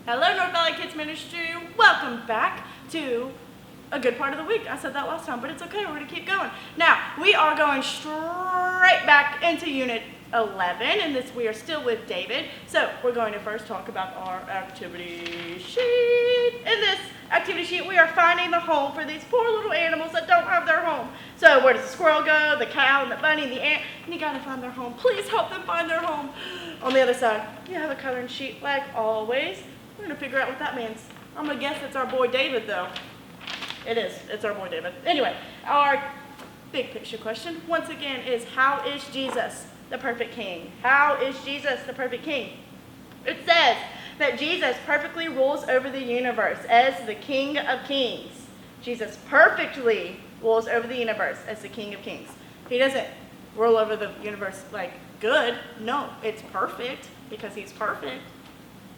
Hello, North Valley Kids Ministry. Welcome back to a good part of the week. I said that last time, but it's okay. We're going to keep going. Now, we are going straight back into Unit 11, and we are still with David. So, we're going to first talk about our activity sheet. In this activity sheet, we are finding the home for these poor little animals that don't have their home. So, where does the squirrel go, the cow, and the bunny, and the ant? And you got to find their home. Please help them find their home. On the other side, you have a coloring sheet, like always. We're going to figure out what that means. I'm going to guess it's our boy David, though. It is. It's our boy David. Anyway, our big picture question, once again, is how is Jesus the perfect king? How is Jesus the perfect king? It says that Jesus perfectly rules over the universe as the King of Kings. Jesus perfectly rules over the universe as the King of Kings. He doesn't rule over the universe like good. No, it's perfect because he's perfect.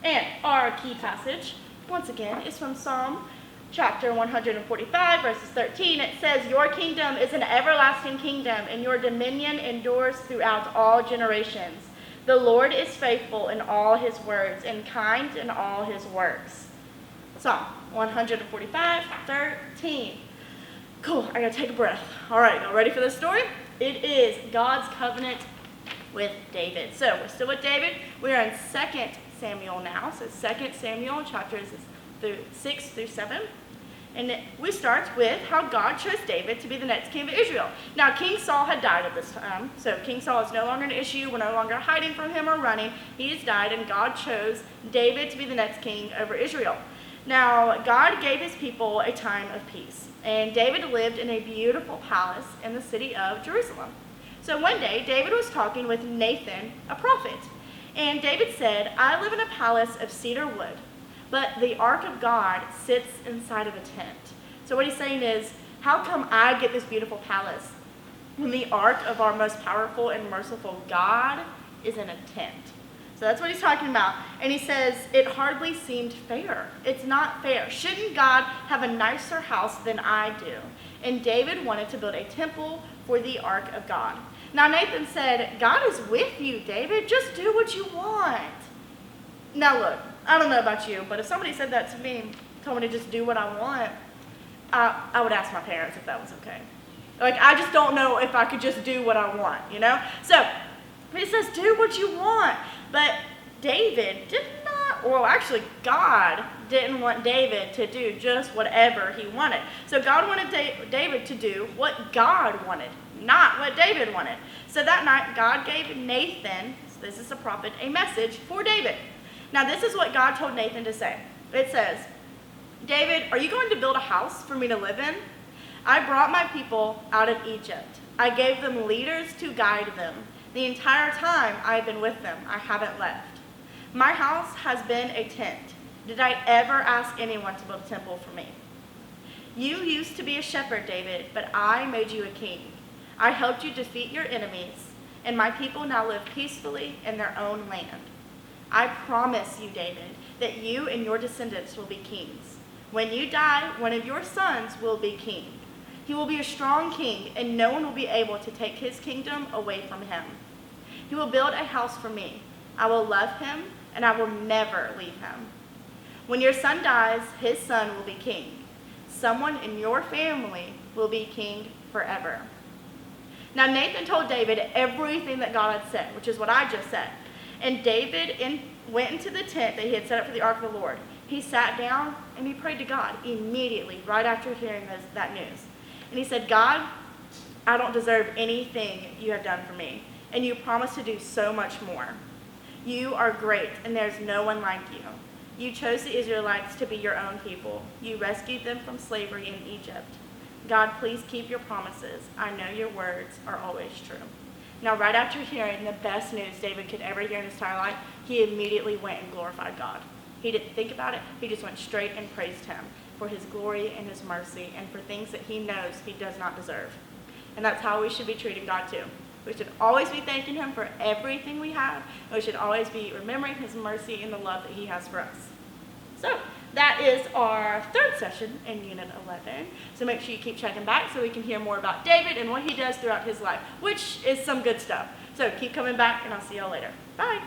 And our key passage, once again, is from Psalm chapter 145, verses 13. It says, "Your kingdom is an everlasting kingdom, and your dominion endures throughout all generations. The Lord is faithful in all his words and kind in all his works." Psalm 145, 13. Cool, I gotta take a breath. All right, y'all ready for this story? It is God's covenant with David. So we're still with David. We are in 2 Samuel now. So 2 Samuel chapters 6 through 7. And we start with how God chose David to be the next king of Israel. Now, King Saul had died at this time. So King Saul is no longer an issue. We're no longer hiding from him or running. He has died, and God chose David to be the next king over Israel. Now, God gave his people a time of peace. And David lived in a beautiful palace in the city of Jerusalem. So one day, David was talking with Nathan, a prophet. And David said, "I live in a palace of cedar wood, but the ark of God sits inside of a tent." So what he's saying is, how come I get this beautiful palace when the ark of our most powerful and merciful God is in a tent? So that's what he's talking about. And he says, it hardly seemed fair. It's not fair. Shouldn't God have a nicer house than I do? And David wanted to build a temple for the ark of God. Now Nathan said, "God is with you, David. Just do what you want." Now look, I don't know about you, but if somebody said that to me, told me to just do what I want, I would ask my parents if that was okay. Like, I just don't know if I could just do what I want, you know? So he says, do what you want. But David did not, well, actually, God didn't want David to do just whatever he wanted. So God wanted David to do what God wanted, not what David wanted. So that night, God gave Nathan, this is a prophet, a message for David. Now, this is what God told Nathan to say. It says, "David, are you going to build a house for me to live in? I brought my people out of Egypt. I gave them leaders to guide them. The entire time I've been with them, I haven't left. My house has been a tent. Did I ever ask anyone to build a temple for me? You used to be a shepherd, David, but I made you a king. I helped you defeat your enemies, and my people now live peacefully in their own land. I promise you, David, that you and your descendants will be kings. When you die, one of your sons will be king. He will be a strong king, and no one will be able to take his kingdom away from him. He will build a house for me. I will love him, and I will never leave him. When your son dies, his son will be king. Someone in your family will be king forever." Now Nathan told David everything that God had said, which is what I just said. And David went into the tent that he had set up for the ark of the Lord. He sat down and he prayed to God immediately, right after hearing that news. And he said, "God, I don't deserve anything you have done for me, and you promised to do so much more. You are great, and there's no one like you. You chose the Israelites to be your own people. You rescued them from slavery in Egypt. God, please keep your promises. I know your words are always true." Now, right after hearing the best news David could ever hear in his entire life, he immediately went and glorified God. He didn't think about it. He just went straight and praised him for his glory and his mercy and for things that he knows he does not deserve. And that's how we should be treating God too. We should always be thanking him for everything we have. And we should always be remembering his mercy and the love that he has for us. So that is our third session in Unit 11. So make sure you keep checking back so we can hear more about David and what he does throughout his life, which is some good stuff. So keep coming back, and I'll see y'all later. Bye.